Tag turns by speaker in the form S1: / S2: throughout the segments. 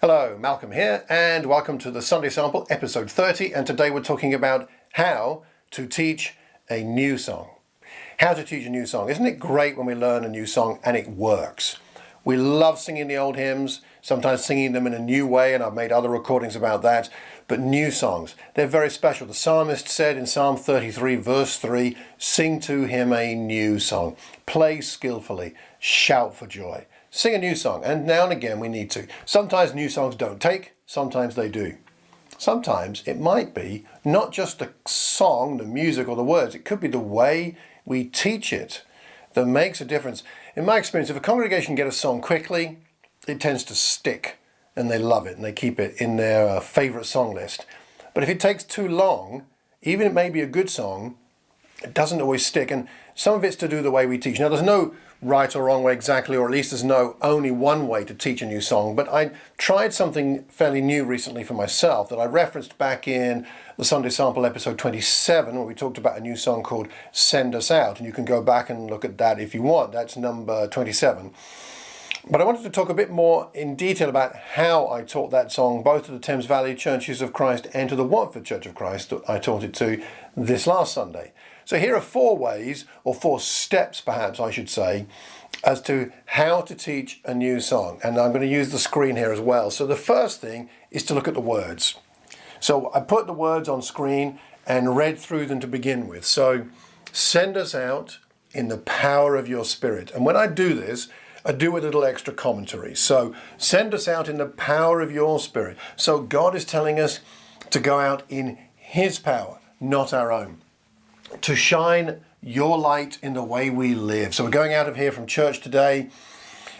S1: Hello, Malcolm here, and welcome to the Sunday Sample, episode 30, and today we're talking about how to teach a new song. How to teach a new song. Isn't it great when we learn a new song and it works? We love singing the old hymns, sometimes singing them in a new way, and I've made other recordings about that, but new songs, they're very special. The psalmist said in Psalm 33, verse 3, sing to him a new song, play skillfully, shout for joy. Sing a new song, and now and again we need to. Sometimes new songs don't take, sometimes they do. Sometimes it might be not just the song, the music or the words, it could be the way we teach it that makes a difference. In my experience, if a congregation get a song quickly, it tends to stick and they love it and they keep it in their favourite song list. But if it takes too long, even it may be a good song, it doesn't always stick, and some of it's to do with the way we teach. Now, there's no right or wrong way exactly, or at least there's no only one way to teach a new song, but I tried something fairly new recently for myself that I referenced back in the Sunday Sample episode 27, where we talked about a new song called Send Us Out, and you can go back and look at that if you want. That's number 27. But I wanted to talk a bit more in detail about how I taught that song, both to the Thames Valley Churches of Christ and to the Watford Church of Christ that I taught it to this last Sunday. So here are 4 ways, or 4 steps perhaps I should say, as to how to teach a new song. And I'm going to use the screen here as well. So the first thing is to look at the words. So I put the words on screen and read through them to begin with. So send us out in the power of your spirit. And when I do this, I do a little extra commentary. So send us out in the power of your spirit. So God is telling us to go out in his power, not our own. To shine your light in the way we live. So we're going out of here from church today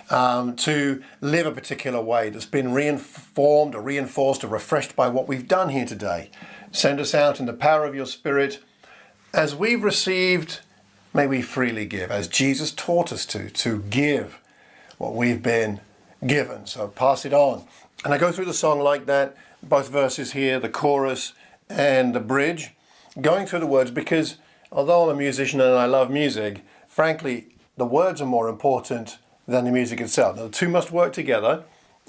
S1: to live a particular way that's been reinformed or reinforced or refreshed by what we've done here today. Send us out in the power of your spirit. As we've received, may we freely give, as Jesus taught us to give what we've been given. So pass it on. And I go through the song like that, both verses here, the chorus and the bridge, going through the words, because although I'm a musician and I love music, frankly, the words are more important than the music itself. Now, the two must work together,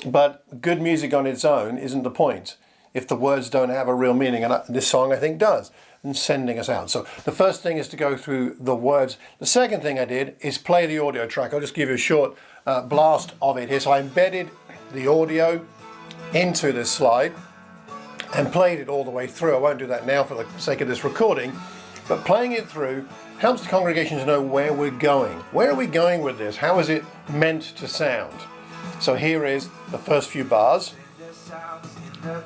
S1: but good music on its own isn't the point if the words don't have a real meaning, and this song I think does, and sending us out. So the first thing is to go through the words. The second thing I did is play the audio track. I'll just give you a short blast of it here. So I embedded the audio into this slide and played it all the way through. I won't do that now for the sake of this recording, but playing it through helps the congregation to know where we're going. Where are we going with this? How is it meant to sound? So here is the first few bars.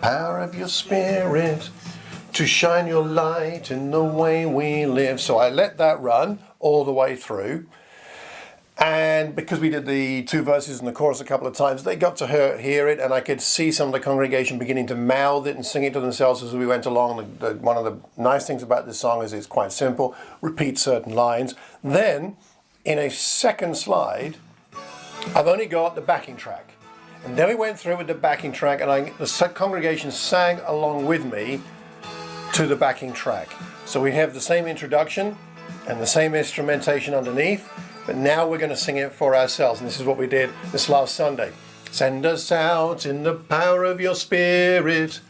S1: Power of your spirit to shine your light in the way we live. So I let that run all the way through. And because we did the 2 verses in the chorus a couple of times, they got to hear it, and I could see some of the congregation beginning to mouth it and sing it to themselves as we went along. One of the nice things about this song is it's quite simple. Repeat certain lines. Then, in a second slide, I've only got the backing track. And then we went through with the backing track, and the congregation sang along with me to the backing track. So we have the same introduction and the same instrumentation underneath, but now we're going to sing it for ourselves, and this is what we did this last Sunday. Send us out in the power of your spirit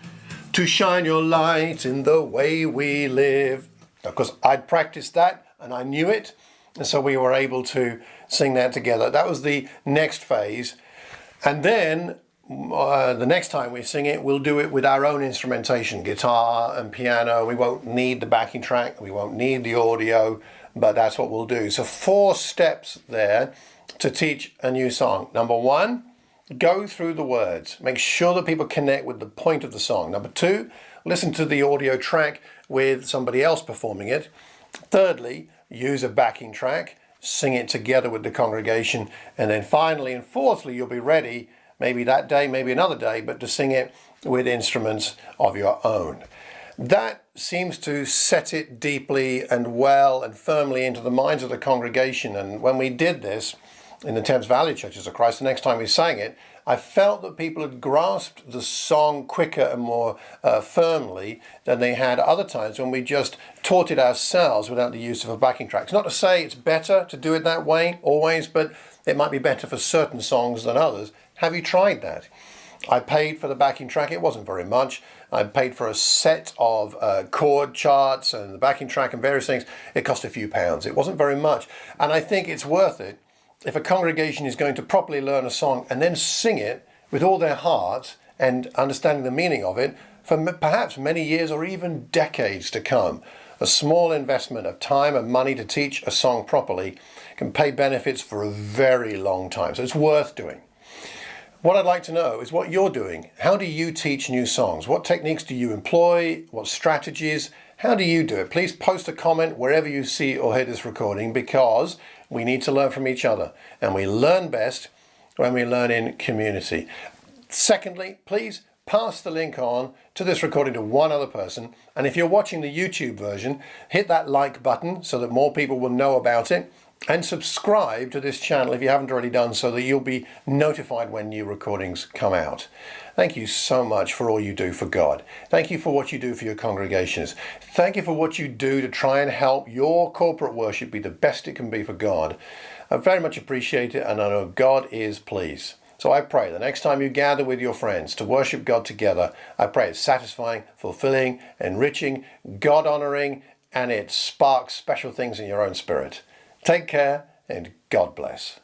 S1: to shine your light in the way we live. Of course, I'd practiced that and I knew it, and so we were able to sing that together. That was the next phase. And then the next time we sing it, we'll do it with our own instrumentation, guitar and piano. We won't need the backing track, we won't need the audio, but that's what we'll do. So 4 steps there to teach a new song. Number 1, go through the words. Make sure that people connect with the point of the song. Number 2, listen to the audio track with somebody else performing it. Thirdly, use a backing track. Sing it together with the congregation. And then finally and fourthly, you'll be ready, maybe that day, maybe another day, but to sing it with instruments of your own. That seems to set it deeply and well and firmly into the minds of the congregation. And when we did this in the Thames Valley Churches of Christ, the next time we sang it, I felt that people had grasped the song quicker and more firmly than they had other times when we just taught it ourselves without the use of a backing track. It's not to say it's better to do it that way always, but it might be better for certain songs than others. Have you tried that? I paid for the backing track. It wasn't very much. I paid for a set of chord charts and the backing track and various things. It cost a few pounds. It wasn't very much. And I think it's worth it if a congregation is going to properly learn a song and then sing it with all their heart and understanding the meaning of it for perhaps many years or even decades to come. A small investment of time and money to teach a song properly can pay benefits for a very long time. So it's worth doing. What I'd like to know is what you're doing. How do you teach new songs? What techniques do you employ? What strategies? How do you do it? Please post a comment wherever you see or hear this recording, because we need to learn from each other, and we learn best when we learn in community. Secondly, please pass the link on to this recording to one other person. And if you're watching the YouTube version, hit that like button so that more people will know about it. And subscribe to this channel if you haven't already done so, that you'll be notified when new recordings come out. Thank you so much for all you do for God. Thank you for what you do for your congregations. Thank you for what you do to try and help your corporate worship be the best it can be for God. I very much appreciate it, and I know God is pleased. So I pray the next time you gather with your friends to worship God together, I pray it's satisfying, fulfilling, enriching, God-honoring, and it sparks special things in your own spirit. Take care, and God bless.